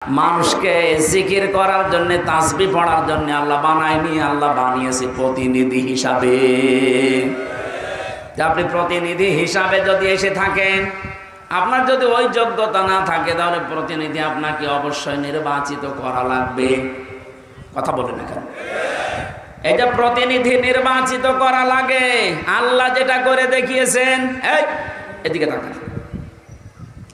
মানুষকে জিকির করার জন্য, তাসবিহ পড়ার জন্য আল্লাহ বানায়নি, আল্লাহ বানিয়েছে প্রতিনিধি হিসাবে। আপনি প্রতিনিধি হিসাবে যদি এসে থাকেন, আপনার যদি ওই যোগ্যতা না থাকে, তাহলে প্রতিনিধি আপনাকে অবশ্যই নির্বাচিত করা লাগবে। কথা বলে না কেন? এটা প্রতিনিধি নির্বাচিত করা লাগে। আল্লাহ যেটা করে দেখিয়েছেন, এই এদিকে তাকান,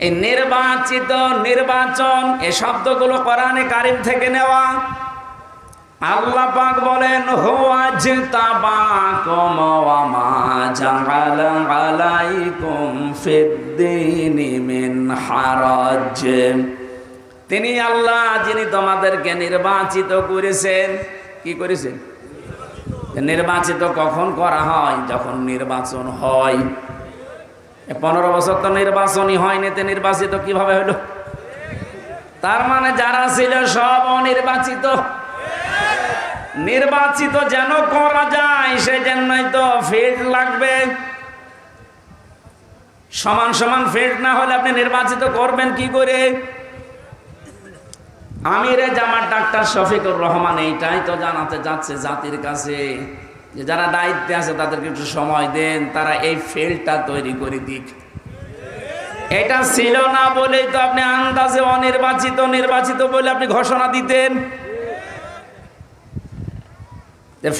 এই নির্বাচিত, নির্বাচন, এই শব্দগুলো কোরআনে কারিম থেকে নেওয়া। আল্লাহ পাক বলেন, হুয়াজতাবাকুম ওয়া মা জাআলা আলাইকুম ফিদ্দীনি মিন হারাজ। তিনি আল্লাহ যিনি তোমাদেরকে নির্বাচিত করেছেন। কি করেছেন? নির্বাচিত কখন করা হয়? যখন নির্বাচন হয়। 15 বছর তো নির্বাচনই হয়নি, তো নির্বাচিত কিভাবে হলো? তার মানে যারা ছিল সব অনির্বাচিত। নির্বাচিত যেন করা যায়, সেই জন্যই তো ফিল্ড লাগবে। সমান সমান ফিল্ড না হলে আপনি নির্বাচিত করবেন কি করে? আমিরে জামাত ডাক্তার শফিকুর রহমান এইটাই তো জানাতে যাচ্ছে জাতির কাছে, যে যারা দায়িত্বে আছে তাদেরকে একটু সময় দেন, তারা এই ফিল্ডটা তৈরি করে দিক। এটা ছিল না বলেই তো আপনি আন্দাজে অনির্বাচিত, নির্বাচিত বলে আপনি ঘোষণা দিতেন।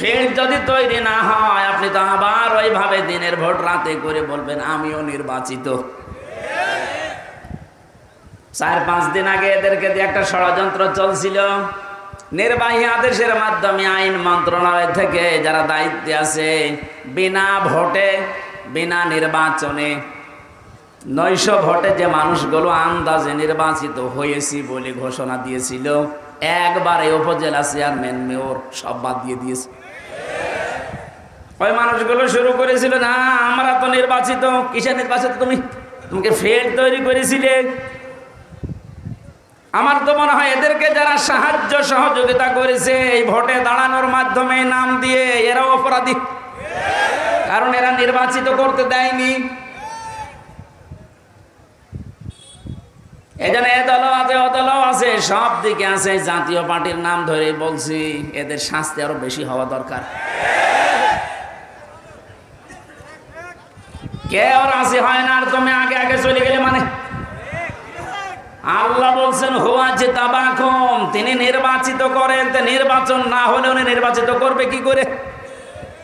ফিল্ড যদি তৈরি না হয়, আপনি তো আবার ওইভাবে দিনের ভোট রাতে করে বলবেন আমিও নির্বাচিত। 4-5 দিন আগে এদেরকে দিয়ে একটা ষড়যন্ত্র চলছিল। নির্বাহী আদেশের মাধ্যমে আইন মন্ত্রণালয় থেকে যারা দায়িত্বে আছে, বিনা ভোটে, বিনা নির্বাচনে 900 ভোটে যে মানুষগুলো আন্দাজে নির্বাচিত হয়েছি বলে ঘোষণা দিয়েছিল, একবারে উপজেলা চেয়ারম্যান, মেয়র সব বাদ দিয়ে দিয়েছে। ওই মানুষগুলো শুরু করেছিল, না আমরা তো নির্বাচিত। কিসে নির্বাচিত? তোমাকে ফিল্ড তৈরি করেছিলে। আমার তো মনে হয় এদেরকে যারা সাহায্য সহযোগিতা করেছে এই ভোটে দাঁড়ানোর মাধ্যমে নাম দিয়ে, এরাও অপরাধী, কারণ এরা নির্বাচিত করতে দেয়নি। এজন্য এ দলও আছে, ও দলও আছে, সব দিকে আছে। জাতীয় পার্টির নাম ধরে বলছি, এদের শাস্তি আরো বেশি হওয়া দরকার। কেউ রাজি হয় না, আর তুমি আগে আগে চলে গেলে মানে। আল্লাহ বলছেন হুয়াজতাবাকুম, তিনি নির্বাচিত করেন। তো নির্বাচন না হলে উনি নির্বাচিত করবে কি করে?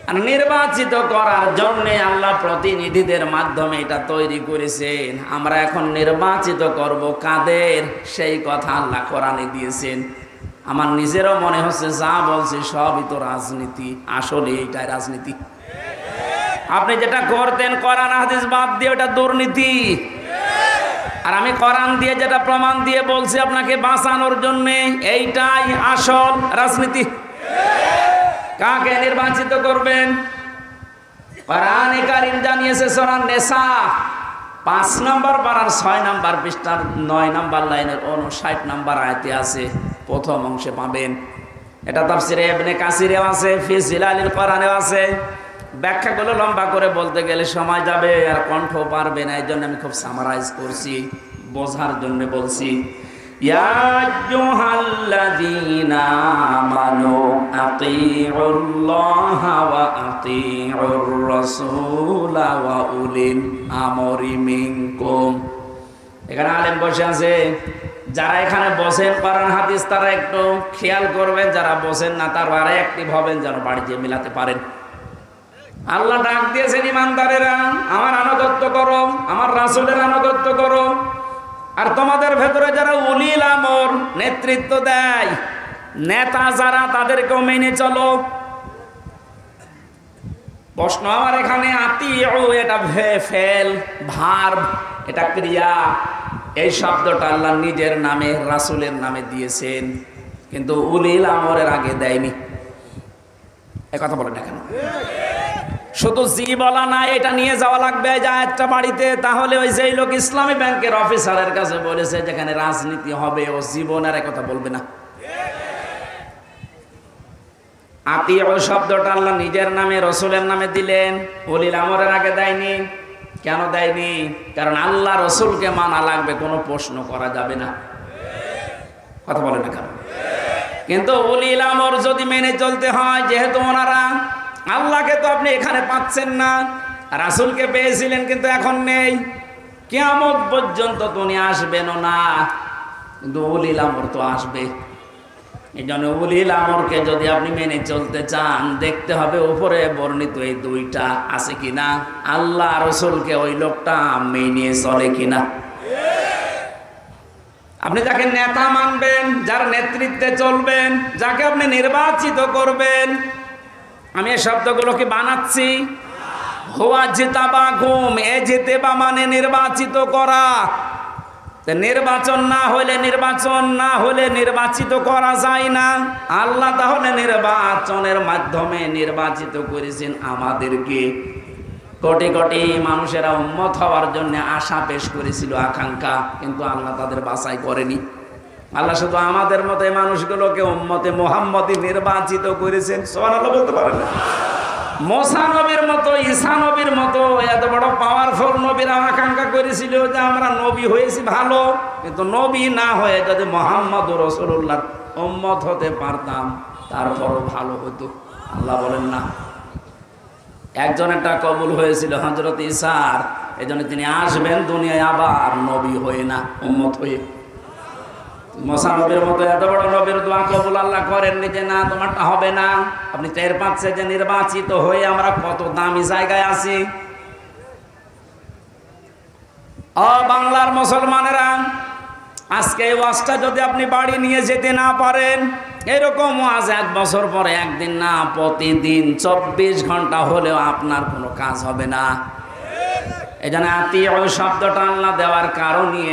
আর নির্বাচিত করার জন্য আল্লাহ প্রতিনিধিদের মাধ্যমে এটা তৈরি করেছেন। আমরা এখন নির্বাচিত করব কাদের, সেই কথা আল্লাহ কোরআনে দিয়েছেন। আমার নিজেরও মনে হচ্ছে যা বলছি সবই তো রাজনীতি। আসলে এইটাই রাজনীতি। আপনি যেটা করতেন কোরআন হাদিস বাদ দিয়ে, ওটা দুর্নীতি। আর আমি কোরআন দিয়ে যেটা প্রমাণ দিয়ে বলছি আপনাকে বাঁচানোর জন্য, এইটাই আসল রাজনীতি। কাকে নির্বাচিত করবেন? কোরআনে কারীম জানিয়েছে সূরা নিসা 5 নম্বর পারার 6 নম্বর পৃষ্ঠার 9 নম্বর লাইনের 59 নম্বর আয়াতে আছে, প্রথম অংশে পাবেন। এটা তাফসিরে ইবনে কাসিরেও আছে, ফি জিলালিল কোরআনেও আছে। ব্যাখ্যাগুলো লম্বা করে বলতে গেলে সময় যাবে, আর কণ্ঠ পারবে না। এই জন্য আমি খুব সামারাইজ করছি, বোঝার জন্য বলছি। ইয়া আইয়ুহাল্লাযীনা আমানু আতিউল্লাহা ওয়া আতিউর রাসূলা ওয়া উলিল আমরি মিনকুম। এখানে আলেম বসে আছে, যারা এখানে বসেন কোরআন হাদিস তারা একটু খেয়াল করবেন, যারা বসেন না তারা আরে অ্যাক্টিভ হবেন, যেন বাড়ি যেয়ে মিলাতে পারেন। আল্লাহ ডাক দিয়েছেন, ইমানদারেরা আমার আনুগত্য করো, আমার রাসূলের আনুগত্য করো। আর তোমাদের ভেতরে যারা উলিল আমর, নেতৃত্ব দেয়, নেতা যারা, তাদেরকেও মেনে চলো। প্রশ্ন আমার এখানে, আতিউ এটা ফেল, ভার্ব, এটা ক্রিয়া। এই শব্দটা আল্লাহ নিজের নামে, রাসূলের নামে দিয়েছেন, কিন্তু উলিল আমরের আগে দেয়নি। এই কথা বলেন না কেন? শুধু জি বলা না, এটা নিয়ে যাওয়া লাগবে যে একটা বাড়িতে। তাহলে ওই যেই লোক ইসলামী ব্যাংকের অফিসারের কাছে বলেছে যেখানে রাজনীতি হবে, ও জীবনের কথা বলবে না। আতিউ শব্দটা আল্লাহ নিজের নামে, রাসূলের নামে দিলেন, উলিল আমরের আগে দেয়নি। কেন দেয়নি? কারণ আল্লাহ রাসূলকে মানা লাগবে, কোনো প্রশ্ন করা যাবে না। কথা বলে না কেন? কিন্তু উলিল আমর যদি মেনে চলতে হয়, যেহেতু ওনারা আল্লাহকে তো আপনি এখানে পাচ্ছেন না, রাসূলকে পেয়েছিলেন কিন্তু এখন নেই, কিয়ামত পর্যন্ত তো উনি আসবেনও না, কিন্তু উলিল আমর তো আসবে। এই জন্য উলিল আমরকে যদি আপনি মেনে চলতে চান, দেখতে হবে উপরে বর্ণিত এই দুইটা আছে কিনা, আল্লাহ রাসূলকে ওই লোকটা মেনে চলে কিনা। আপনি যাকে নেতা মানবেন, যার নেতৃত্বে চলবেন, যাকে আপনি নির্বাচিত করবেন, আমি এই শব্দগুলো কি বানাচ্ছি? হুয়া জিতাবাকুম, এ জিতেবা মানে নির্বাচিত করা। নির্বাচন না হলে নির্বাচিত করা যায় না। আল্লাহ তাহলে নির্বাচনের মাধ্যমে নির্বাচিত করেছেন আমাদেরকে। কোটি কোটি মানুষেরা উম্মত হওয়ার জন্য আশা পেশ করেছিল, আকাঙ্ক্ষা, কিন্তু আল্লাহ তাদের বাছাই করেনি। আল্লাহ শুধু আমাদের মতো মানুষগুলোকে উম্মতে মুহাম্মদী নির্বাচিত করেছেন। সুবহানাল্লাহ বলতে পারেন না? মুসা নবীর মতো, ঈসা নবীর মতো এত বড় পাওয়ারফুল নবীরা আকাঙ্ক্ষা করেছিল যে আমরা নবী হয়েছি ভালো, কিন্তু নবী না হয়ে যদি মুহাম্মদ রাসূলুল্লাহর উম্মত হতে পারতাম তারপরও ভালো হতো। আল্লাহ বলেন না, একজনেরটা কবুল হয়েছিল হযরত ঈসার, এজন্য তিনি আসবেন দুনিয়ায় আবার নবী হয়ে না, উম্মত হয়ে। মুসা নবীর মতো এত বড় নবীর দোয়া কবুল আল্লাহ করেননি যে না তোমারটা হবে না। আপনি টের পাচ্ছেন যে নির্বাচিত হয়ে আমরা কত দামি জায়গায় আছি। ও বাংলার মুসলমানেরা, আজকে এই ওয়াজটা যদি আপনি বাড়ি নিয়ে যেতে না পারেন, এরকম ওয়াজ 1 বছর পরে একদিন না, প্রতিদিন 24 ঘন্টা হলেও আপনার কোনো কাজ হবে না। এই জন্য আতিউ শব্দটা আল্লাহ দেওয়ার কারণে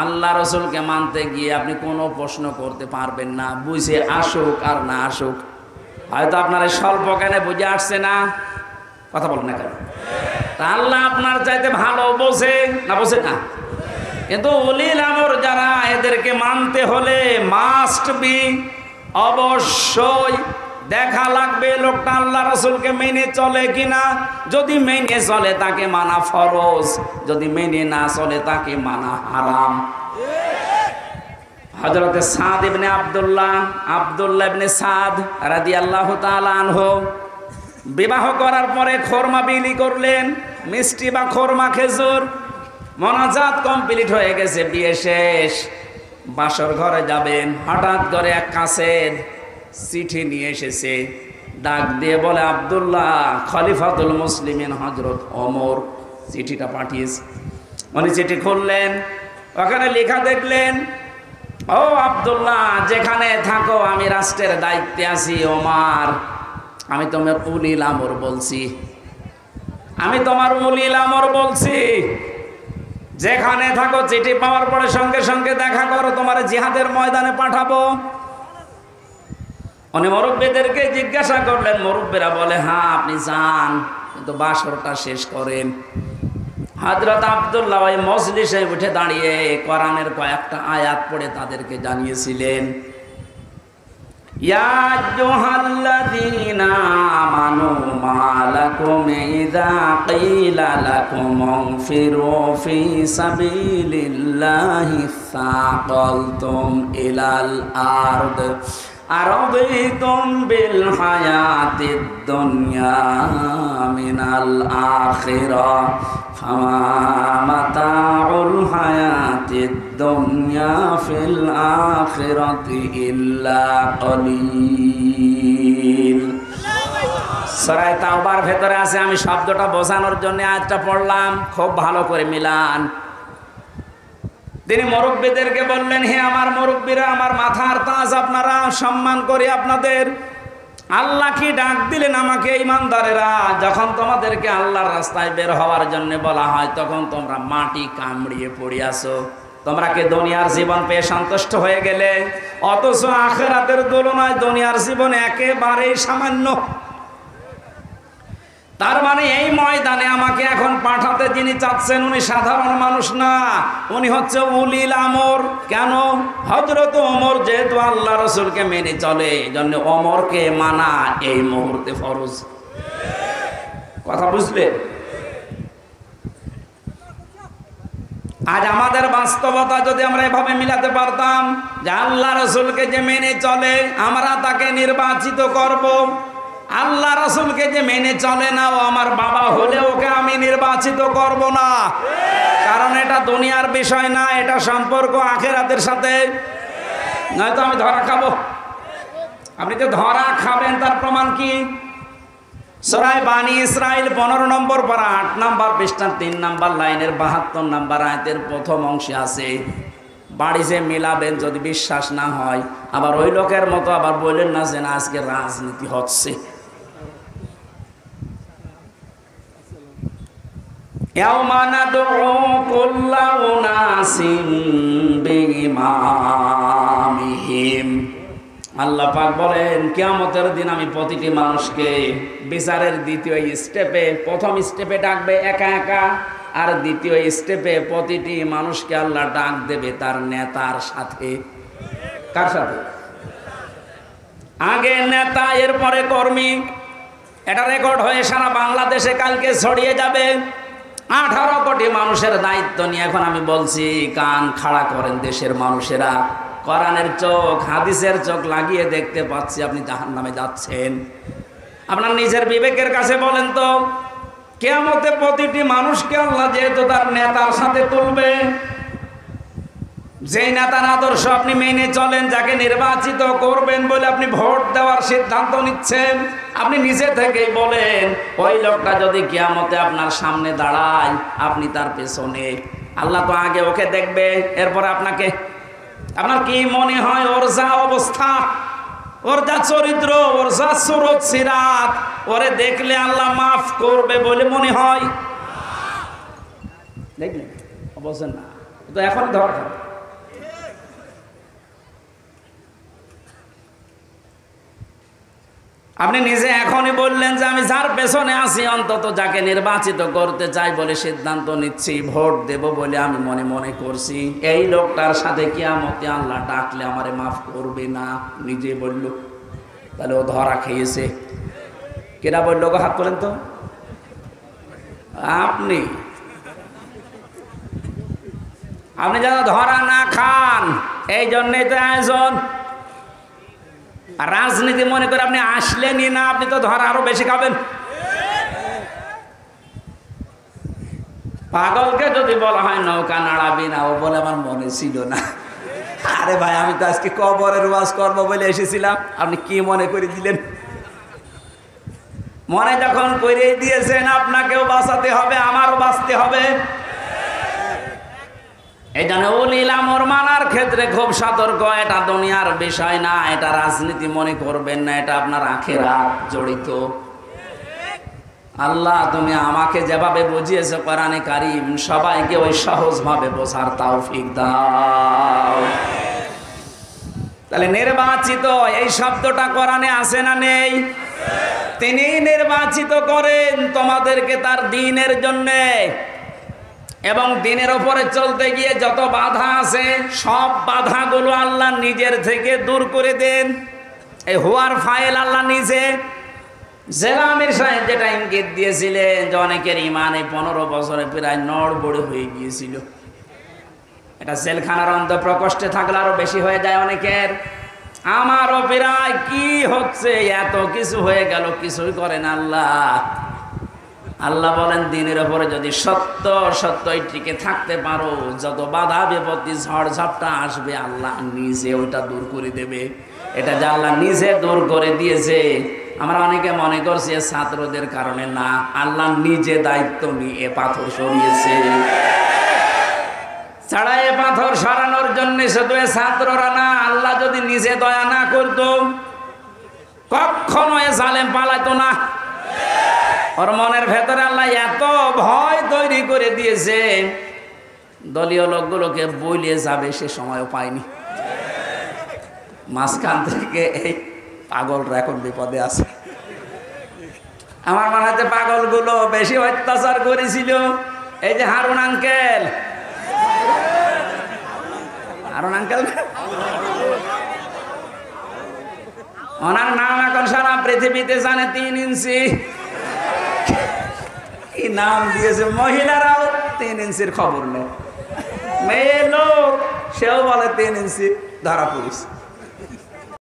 আল্লাহ রাসূলকে মানতে গিয়ে আপনি কোনো প্রশ্ন করতে পারবেন না, বুঝে আসুক আর না আসুক। হয়তো আপনার এই স্বল্প জ্ঞানে বুঝে আসছে না, কথা বলেন না কেন? তা আল্লাহ আপনার চাইতে ভালো বোঝে না? কিন্তু উলিল আমর যারা, এদেরকে মানতে হলে মাস্ট বি, অবশ্যই দেখা লাগবে লোকটা আল্লাহ রাসূলকে মেনে চলে কিনা। যদি মেনে চলে তাকে মানা ফরজ, যদি মেনে না চলে তাকে মানা হারাম। হযরত সাদ ইবনে আব্দুল্লাহ ইবনে সাদ রাদিয়াল্লাহু তাআলা আনহু বিবাহ করার পরে খোরমা বিলি করলেন, মিষ্টি বা খোরমা খেজুর। মোনাজাত কমপ্লিট হয়ে গেছে, বিয়ে শেষ, বাসর ঘরে যাবেন, হঠাৎ করে এক কাছের চিঠি নিয়ে এসেছে, ডাক দিয়ে বলে আব্দুল্লাহ খলিফাতুল মুসলিমিন হযরত ওমর চিঠিটা পাঠিয়েছে। উনি চিঠি খুললেন, ওখানে লেখা দেখলেন, ও আব্দুল্লাহ যেখানে থাকো আমি রাষ্ট্রের দায়িত্বে আছি, ওমর আমি তোমার উলিল আমর বলছি, আমি তোমার উলিল আমর বলছি, যেখানে থাকো চিঠি পাওয়ার পরে সঙ্গে সঙ্গে দেখা করো, তোমার জিহাদের ময়দানে পাঠাবো। উনি মুরব্বীদেরকে জিজ্ঞাসা করলেন, মুরব্বীরা বলে হ্যাঁ আপনি যান, কিন্তু বাসরটা শেষ করেন। হযরত আব্দুল্লাহ ওই মজলিসে উঠে দাঁড়িয়ে কোরআনের কয়েকটা আয়াত পড়ে তাদেরকে জানিয়েছিলেন, ইয়া আইয়ুহাল্লাযীনা আমানু মা লাকুম ইযা ক্বিলা লাকুম ইনফিরু ফি সাবিলিল্লাহি সাকালতুম ইলাল আরদ আরাদিতুম বিল হায়াতিদ দুনিয়া মিনাল আখিরাহ ফামা মাতাউল হায়াতিদ দুনিয়া ফিল আখিরাতি ইল্লা কলিল। সূরা তাওবার ভেতরে আছে, আমি শব্দটা বোঝানোর জন্য আয়াতটা পড়লাম, খুব ভালো করে মিলান। তিনি মুরব্বীদেরকে বললেন, হে আমার মুরব্বীরা, আমার মাথার তাজ, আপনারা সম্মান করে আপনাদের, আল্লাহ কি ডাক দিলেন আমাকে, ঈমানদারেরা, যখন তোমাদেরকে আল্লাহর রাস্তায় বের হওয়ার জন্য বলা হয় তখন তোমরা মাটি কামড়িয়ে পড়ে আসো। তোমরা কি দুনিয়ার জীবন পেয়ে সন্তুষ্ট হয়ে গেলে? অথচ আখিরাতের তুলনায় দুনিয়ার জীবন একেবারেই সামান্য। তার মানে এই ময়দানে আমাকে এখন পাঠাতে যিনি চাচ্ছেন উনি সাধারণ মানুষ না, উনি হচ্ছে উলিল আমর। কেন? হযরত ওমর যেহেতু আল্লাহ রাসূলকে মেনে চলে, এজন্য ওমরকে মানা এই মুহূর্তে ফরজ। কথা বুঝলে? আজ আমাদের বাস্তবতা যদি আমরা এভাবে মিলাতে পারতাম যে আল্লাহ রসুলকে যে মেনে চলে আমরা তাকে নির্বাচিত করব, আল্লাহ রসুলকে যে মেনে চলে না ও আমার বাবা হলে ওকে আমি নির্বাচিত করব না, কারণ এটা দুনিয়ার বিষয় না, এটা সম্পর্ক আখিরাতের সাথে। নয়তো আমি ধরা খাবো। আপনি যে ধরা খাবেন তার প্রমাণ কি? সূরা বানী ইসরাইল 15 নম্বর পারা 8 নম্বর পৃষ্ঠার 3 নম্বর লাইনের 72 নম্বর আয়াতের প্রথম অংশে আছে, বাড়ি যে মিলাবেন যদি বিশ্বাস না হয় আবার ওই লোকের মতো আবার বললেন না যে না আজকে রাজনীতি হচ্ছে। ইয়াওমা নাদউ কুল্লা উনাসিন বিইমামিহিম, আল্লাহ পাক বলেন কিয়ামতের দিন আমি প্রতিটি মানুষকে বিচারের দ্বিতীয় স্টেপে, প্রথম স্টেপে ডাকবে একা একা, আর দ্বিতীয় স্টেপে প্রতিটি মানুষকে আল্লাহ ডাক দেবে তার নেতার সাথে। কার সাথে? আগে নেতা, এরপরে কর্মী। এটা রেকর্ড হয়ে সারা বাংলাদেশে কালকে ছড়িয়ে যাবে। 18 কোটি মানুষের দায়িত্ব নিয়ে এখন আমি বলছি, কান খাড়া করেন দেশের মানুষেরা। কোরআনের চোখ, হাদিসের চোখ লাগিয়ে দেখতে পাচ্ছি আপনি জাহান্নামে যাচ্ছেন। আপনার নিজের বিবেকের কাছে বলেন তো, কিয়ামতে প্রতিটি মানুষকে আল্লাহ যেহেতু তার নেতার সাথে তুলবে, যেই নেতার আদর্শ আপনি মেনে চলেন, যাকে নির্বাচিত করবেন বলে আপনি ভোট দেওয়ার সিদ্ধান্ত নিচ্ছেন, আপনি নিজে থেকেই বলেন ওই লোকটা যদি কিয়ামতে আপনার সামনে দাঁড়ায় আপনি তার পেছনে। আল্লাহ তো আগে ওকে দেখবে, এরপর আপনাকে। আপনার কি মনে হয় ওর যা অবস্থা, ওর যা চরিত্র, ওর যা সুরত সিরাত, ওরে দেখলে আল্লাহ মাফ করবে বলে মনে হয়? দেখলেন? অবশ্যই না। তো এখন ধর আপনি নিজে এখনই বললেন যে আমি যার পেছনে আছি, অন্তত যাকে নির্বাচিত করতে চাই বলে সিদ্ধান্ত নিচ্ছি, ভোট দেব বলে আমি মনে মনে করছি, এই লোকটার সাথে কিয়ামতে আল্লাহ ডাকলে আমারে মাফ করবে না, নিজে বলল। তাহলে ও ধরা খেয়েছে। কেরা বললো গো? হাত তোলেন তো। আপনি যেন ধরা না খান, এই জন্যই তো আয়োজন। রাজনীতি মনে করে আপনি আসলেনই না, আপনি তো ধরা আরো বেশি খাবেন। পাগলকে যদি বলা হয় নৌকা নাড়াবি না, ও বলে আমার মনে ছিল না। আরে ভাই, আমি তো আজকে কবরের ওয়াজ করবো বলে এসেছিলাম, আপনি কি মনে করে দিলেন? মনে যখন করে দিয়েছেন আপনাকেও বাঁচাতে হবে, আমারও বাঁচতে হবে। এই জন্য উলিল আমর মানার ক্ষেত্রে খুব সতর্ক। এটা দুনিয়ার বিষয় না, এটা রাজনীতি মনে করবেন না, এটা আপনার আখিরাত জড়িত। আল্লাহ তুমি আমাকে যেভাবে বুঝিয়েছো কোরআনে কারীম, সবাইকে ওই সহজভাবে বোঝার তৌফিক দাও। তাহলে নির্বাচিত এই শব্দটা কোরআনে আছে না নেই? তিনি নির্বাচিত করেন তোমাদেরকে তার দ্বীনের জন্যে, এবং দিনের ওপরে চলতে গিয়ে যত বাধা আছে সব বাধাগুলো আল্লাহ নিজের থেকে দূর করে দেন। এই হুয়ার ফাইল আল্লাহ নিজে। জেলা আমির সাহেব যেটা ইঙ্গিত দিয়েছিলেন যে অনেকের ইমান এই 15 বছরে প্রায় নড়বড়ে হয়ে গিয়েছিল, এটা জেলখানার অন্ত প্রকোষ্ঠে থাকলে আরো বেশি হয়ে যায় অনেকের। আমারও প্রায় কি হচ্ছে, এত কিছু হয়ে গেল, কিছুই করেন আল্লাহ। আল্লাহ বলেন দিনের ওপরে যদি সত্যই টিকে থাকতে পারো, যত বাধা বিপত্তি ঝড় ঝাপটা আসবে আল্লাহ নিজে ওইটা দূর করে দেবে। এটা যে আল্লাহ নিজে দূর করে দিয়েছে, আমরা অনেকে মনে করছি ছাত্রদের কারণে, না, আল্লাহ নিজে দায়িত্ব নিয়ে এ পাথর সরিয়েছে। ছাড়া এ পাথর সরানোর জন্য শুধু ছাত্ররা না, আল্লাহ যদি নিজে দয়া না করতো কখনো এ জালেম পালাইতো না। ওর মনের ভেতরে আল্লাহ এত ভয় তৈরি করে দিয়েছে, দলীয় লোকগুলোকে বইলিয়ে যাবে সে সময়ও পায়নি। মাঝখান থেকে এই পাগলরা এখন বিপদে আছে। আমার মনে হয় পাগলগুলো বেশি অত্যাচার করেছিল এই যে হারুন আঙ্কেল। ওনার নাম এখন সারা পৃথিবীতে জানে, 3 ইঞ্চি। কি নাম দিয়েছে, মহিলারাও 3 ইঞ্চির খবর নেই। মেয়ে লোক, সেও বলে 3 ইঞ্চি, ধরা পড়িস।